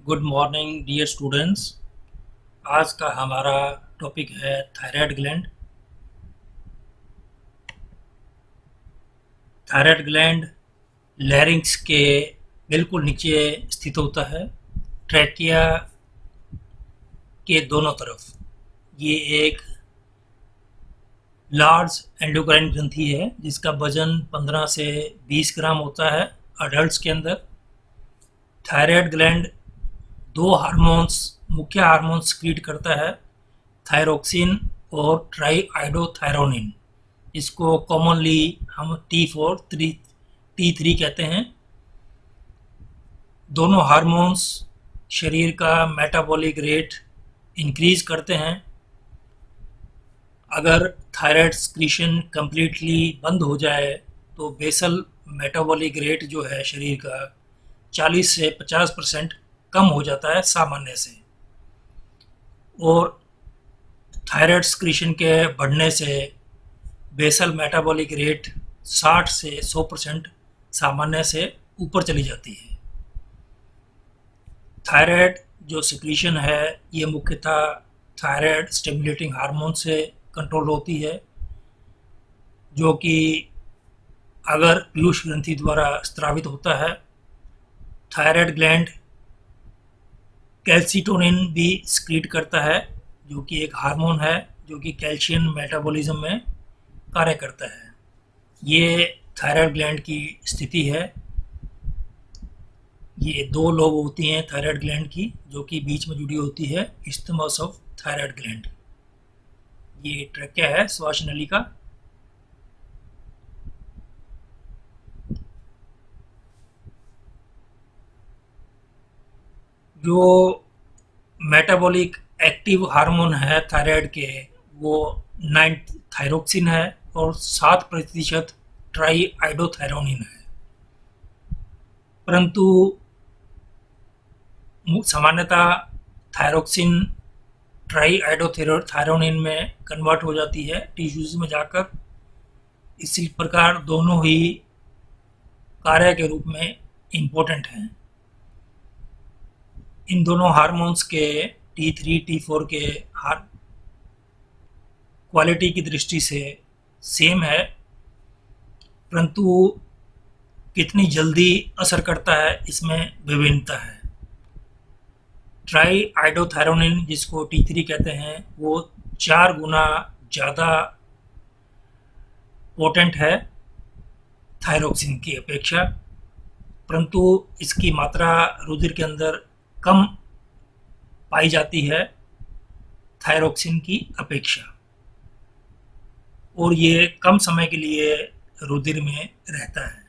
Good morning dear students. आज का हमारा टॉपिक है thyroid gland. Thyroid gland larynx के बिल्कुल नीचे स्थित होता है, ट्रैकिया के दोनों तरफ। ये एक लार्ज एंडोक्राइन ग्रंथि है जिसका वजन 15 से 20 ग्राम होता है अडल्ट्स के अंदर। थायराइड ग्लैंड दो हार्मोन्स, मुख्य हार्मोन्स सक्रीट करता है, थायरोक्सिन और ट्राईआइडोथायरोनिन। इसको कॉमनली हम T3 कहते हैं। दोनों हार्मोन्स शरीर का मेटाबॉलिक रेट इंक्रीज करते हैं। अगर थायराइड सक्रीशन कम्प्लीटली बंद हो जाए तो बेसल मेटाबॉलिक रेट जो है शरीर का 40 से 50% कम हो जाता है सामान्य से, और थायराइड सक्रीशन के बढ़ने से बेसल मेटाबॉलिक रेट 60 से 100% सामान्य से ऊपर चली जाती है। थायराइड जो सिक्रीशन है ये मुख्यतः थायराइड स्टिमुलेटिंग हार्मोन से कंट्रोल होती है, जो कि अगर पीयूष ग्रंथि द्वारा स्रावित होता है। थायराइड ग्लैंड कैल्सिटोनिन भी सक्रीट करता है, जो कि एक हार्मोन है जो कि कैल्शियम मेटाबॉलिज्म में कार्य करता है। ये थायराइड ग्लैंड की स्थिति है। ये दो लोब होती हैं थायराइड ग्लैंड की, जो कि बीच में जुड़ी होती है इस्थमस ऑफ थायराइड ग्लैंड। ये ट्रैकिया है श्वास नली का। जो मेटाबॉलिक एक्टिव हार्मोन है थायराइड के, वो 9 थायरोक्सिन है और 7% ट्राईआइडोथायरोनिन है। परंतु सामान्यतः थायरोक्सिन ट्राईआइडोथायरोनिन में कन्वर्ट हो जाती है टिश्यूज में जाकर। इसी प्रकार दोनों ही कार्य के रूप में इम्पोर्टेंट हैं। इन दोनों हार्मोन्स के T3 T4 के क्वालिटी की दृष्टि से सेम है, परंतु कितनी जल्दी असर करता है इसमें विभिन्नता है। ट्राईआइडोथायरोनिन जिसको T3 कहते हैं वो 4 गुना ज़्यादा पोटेंट है थायरोक्सिन की अपेक्षा, परंतु इसकी मात्रा रुधिर के अंदर कम पाई जाती है थायरोक्सिन की अपेक्षा, और ये कम समय के लिए रुधिर में रहता है।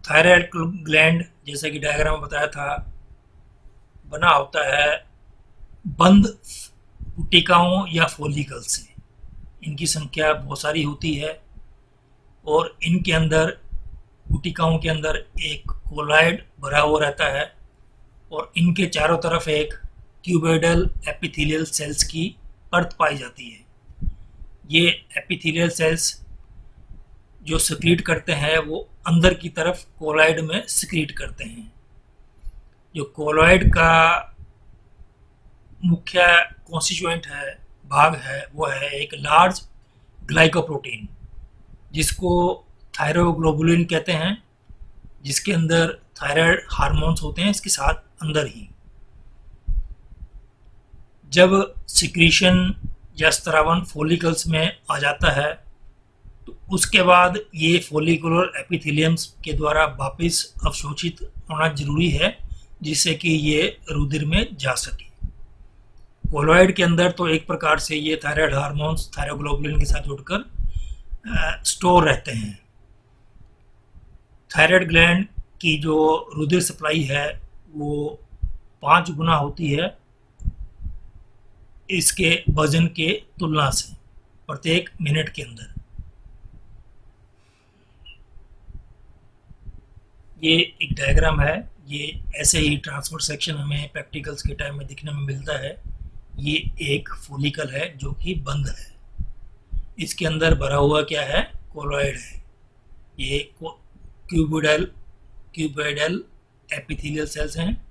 थायराइड ग्लैंड, जैसे कि डायग्राम में बताया था, बना होता है बंद पुटिकाओं या फोलिकल से। इनकी संख्या बहुत सारी होती है और इनके अंदर, पुटिकाओं के अंदर एक कोलॉइड भरा हुआ रहता है और इनके चारों तरफ एक क्यूबोइडल एपिथेलियल सेल्स की परत पाई जाती है। ये एपिथेलियल सेल्स जो सक्रीट करते हैं वो अंदर की तरफ कोलॉइड में सक्रीट करते हैं। जो कोलॉइड का मुख्य कॉन्स्टिट्यूएंट है, भाग है, वो है एक लार्ज ग्लाइकोप्रोटीन जिसको थायरोग्लोबुलिन कहते हैं, जिसके अंदर थायराइड हार्मोन्स होते हैं इसके साथ अंदर ही। जब सिक्रीशन या स्त्रावन फोलिकल्स में आ जाता है तो उसके बाद ये फोलिकुलर एपिथेलियम्स के द्वारा वापस अवशोषित होना जरूरी है, जिससे कि ये रुधिर में जा सके। कोलॉइड के अंदर तो एक प्रकार से ये थायराइड हार्मोन्स थायरोग्लोबुलिन के साथ जुड़कर स्टोर रहते हैं। थायराइड ग्लैंड की जो रुधिर सप्लाई है वो 5 गुना होती है इसके वजन के तुलना से प्रत्येक मिनट के अंदर। ये एक डायग्राम है। ये ऐसे ही ट्रांसफर सेक्शन हमें प्रैक्टिकल्स के टाइम में दिखने में मिलता है। ये एक फोलिकल है जो कि बंद है, इसके अंदर भरा हुआ क्या है, कोलॉइड है। ये क्यूबोइडल एपिथेलियल सेल्स हैं।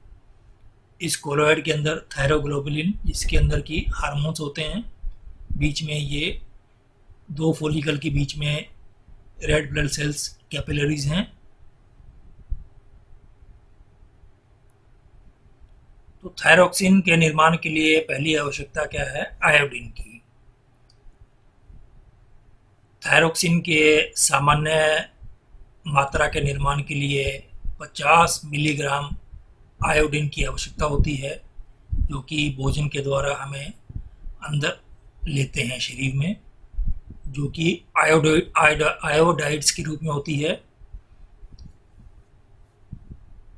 इस कोलोइड के अंदर थायरोग्लोबुलिन, जिसके अंदर की हार्मोन्स होते हैं, बीच में ये दो फोलिकल के बीच में रेड ब्लड सेल्स कैपिलरीज हैं। तो थायरोक्सिन के निर्माण के लिए पहली आवश्यकता क्या है? आयोडीन की। थायरोक्सिन के सामान्य मात्रा के निर्माण के लिए 50 मिलीग्राम आयोडीन की आवश्यकता होती है, जो कि भोजन के द्वारा हमें अंदर लेते हैं शरीर में, जो कि आयोडाइड्स के रूप में होती है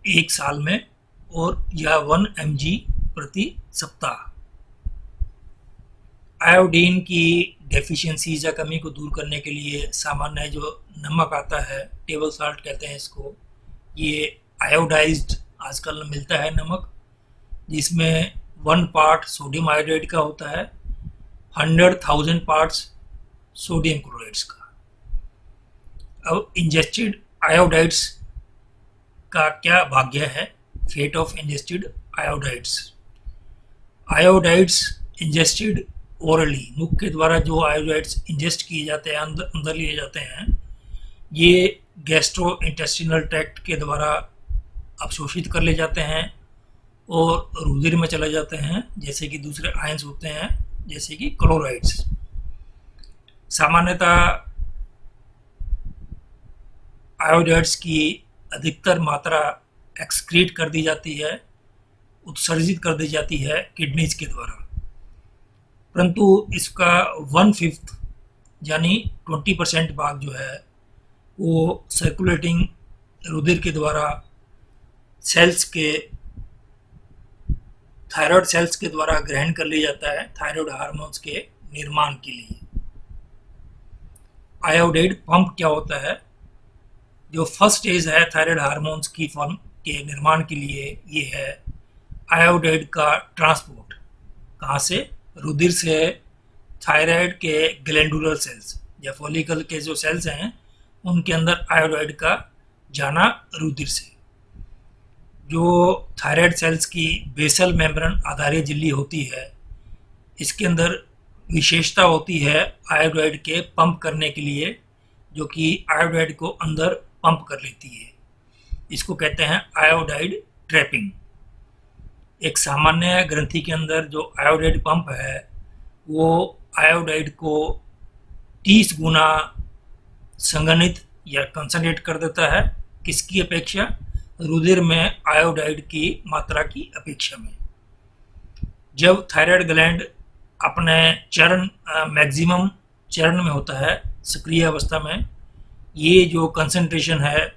1 साल में, और यह 1 mg प्रति सप्ताह। आयोडीन की डेफिशिएंसीज या कमी को दूर करने के लिए सामान्य जो नमक आता है, टेबल साल्ट कहते हैं इसको, ये आयोडाइज्ड आजकल मिलता है नमक, जिसमें 1 पार्ट सोडियम आयोडाइड का होता है, 100,000 पार्ट्स सोडियम क्लोराइड्स का। अब इंजेस्टेड आयोडाइड्स का क्या भाग्य है? Fate of ingested iodides. Iodides ingested orally, मुख के द्वारा जो आयोडाइड्स इंजेस्ट किए जाते हैं, अंदर लिए जाते हैं, ये गैस्ट्रो इंटेस्टिनल ट्रैक्ट के द्वारा अवशोषित कर ले जाते हैं और रुधिर में चले जाते हैं, जैसे कि दूसरे आयंस होते हैं, जैसे कि क्लोराइड्स। सामान्यतः आयोडाइड्स की अधिकतर मात्रा एक्सक्रीट कर दी जाती है, उत्सर्जित कर दी जाती है किडनीज के द्वारा, परंतु इसका 1/5 यानी 20% भाग जो है वो सर्कुलेटिंग रुधिर के द्वारा सेल्स के, थायराइड सेल्स के द्वारा ग्रहण कर लिया जाता है थायराइड हार्मोन्स के निर्माण के लिए। आयोडाइड पंप क्या होता है? जो फर्स्ट स्टेज है थायराइड हार्मोन्स की फॉर्म के निर्माण के लिए, ये है आयोडाइड का ट्रांसपोर्ट। कहाँ से? रुधिर से थायराइड के ग्लैंडुलर सेल्स या फॉलिकल के जो सेल्स हैं, उनके अंदर आयोडाइड का जाना रुधिर से। जो थायराइड सेल्स की बेसल मेम्ब्रेन आधारित झिल्ली होती है, इसके अंदर विशेषता होती है आयोडाइड के पंप करने के लिए, जो कि आयोडाइड को अंदर पंप कर लेती है। इसको कहते हैं आयोडाइड ट्रैपिंग। एक सामान्य ग्रंथि के अंदर जो आयोडाइड पंप है, वो आयोडाइड को 30 गुना संघनित या कंसंट्रेट कर देता है। किसकी अपेक्षा? रुधिर में आयोडाइड की मात्रा की अपेक्षा में। जब थायराइड ग्लैंड अपने चरण मैक्सिमम चरण में होता है, सक्रिय अवस्था में, ये जो कंसंट्रेशन है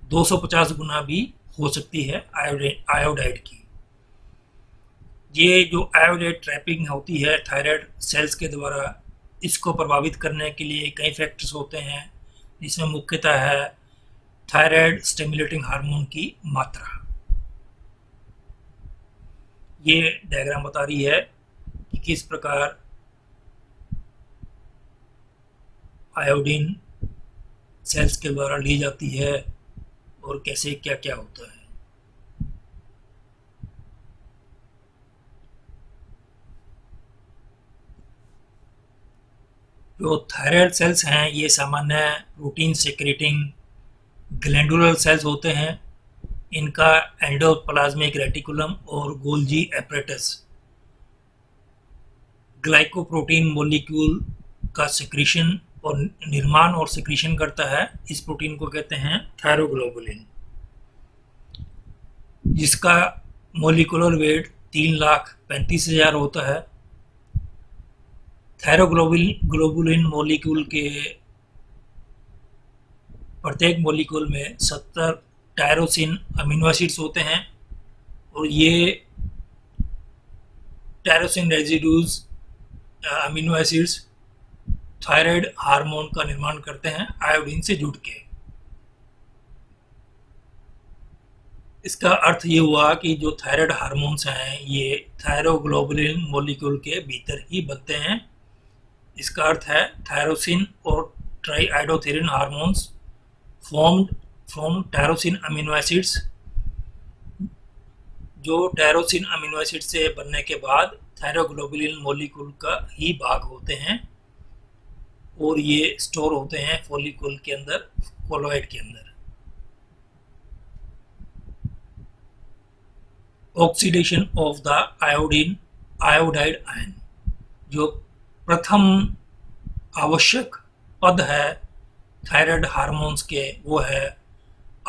250 गुना भी हो सकती है आयोडाइड की। ये जो आयोडाइड ट्रैपिंग होती है थायराइड सेल्स के द्वारा, इसको प्रभावित करने के लिए कई फैक्टर्स होते हैं, जिसमें मुख्यतः है थायराइड स्टिमुलेटिंग हार्मोन की मात्रा। ये डायग्राम बता रही है कि किस प्रकार आयोडीन सेल्स के द्वारा ली जाती है और कैसे क्या क्या होता है। जो थायराइड सेल्स हैं, ये सामान्य प्रोटीन सेक्रेटिंग ग्लैंडुलर सेल्स होते हैं। इनका एंडोप्लाज्मिक रेटिकुलम और गोल्जी एपरेटस ग्लाइकोप्रोटीन मॉलिक्यूल का सिक्रीशन और निर्माण और सिक्रीशन करता है। इस प्रोटीन को कहते हैं थायरोग्लोबुलिन, जिसका मॉलिक्यूलर वेट 3,35,000 होता है। थायरोग्लोबुलिन मॉलिक्यूल के प्रत्येक मॉलिक्यूल में 70 टायरोसिन अमीनो एसिड्स होते हैं, और ये tyrosine residues amino acids thyroid hormone का निर्माण करते हैं आयोडीन से जुड़ के। इसका अर्थ ये हुआ कि जो थायराइड हार्मोन्स हैं, ये थायरोग्लोबुलिन मॉलिक्यूल के भीतर ही बनते हैं। इसका अर्थ है थायरोसिन और triiodothyronine hormones formed from tyrosine amino acids जो टायरोसिन अमीनो एसिड से बनने के बाद थायरोग्लोबुलिन मॉलिक्यूल का ही भाग होते हैं और ये स्टोर होते हैं फॉलिकल के अंदर, कोलॉइड के अंदर। Oxidation of the iodide ion, जो प्रथम आवश्यक पद है थायराइड हार्मोन्स के, वो है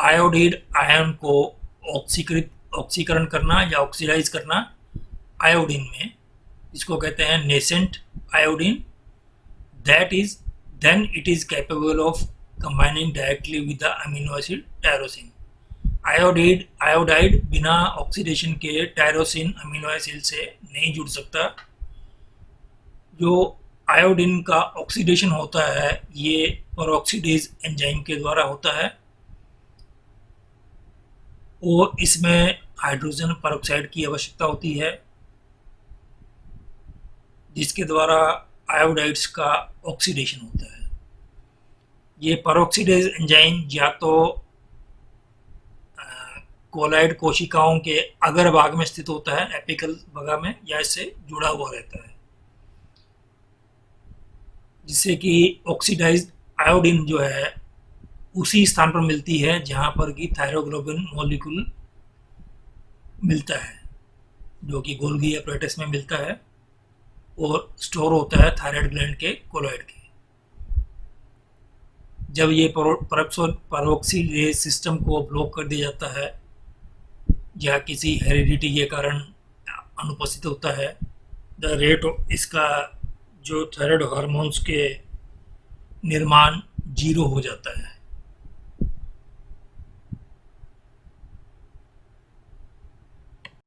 आयोडाइड आयन को ऑक्सीकरण करना या ऑक्सीडाइज करना आयोडीन में, इसको कहते हैं nascent iodine. That is then it is capable of combining directly with the amino acid tyrosine. Iodide बिना ऑक्सीडेशन के टायरोसिन अमीनो एसिड से नहीं जुड़ सकता। जो आयोडीन का ऑक्सीडेशन होता है ये परऑक्सीडेज एंजाइम के द्वारा होता है और इसमें हाइड्रोजन परऑक्साइड की आवश्यकता होती है, जिसके द्वारा आयोडाइड्स का ऑक्सीडेशन होता है। ये परऑक्सीडेज एंजाइम या तो कोलाइड कोशिकाओं के अग्र भाग में स्थित होता है, एपिकल भाग में, या इससे जुड़ा हुआ रहता है, जिससे कि ऑक्सीडाइज्ड आयोडीन जो है उसी स्थान पर मिलती है जहां पर कि थायरोग्लोबिन मॉलिक्यूल मिलता है, जो कि गोल्गी एपरेटस में मिलता है और स्टोर होता है थायराइड ग्लैंड के कोलॉइड के। जब ये परऑक्सीडेज सिस्टम को ब्लॉक कर दिया जाता है या किसी हेरिडिटी के कारण अनुपस्थित होता है, द रेट इसका जो थायराइड हार्मोन्स के निर्माण 0 हो जाता है।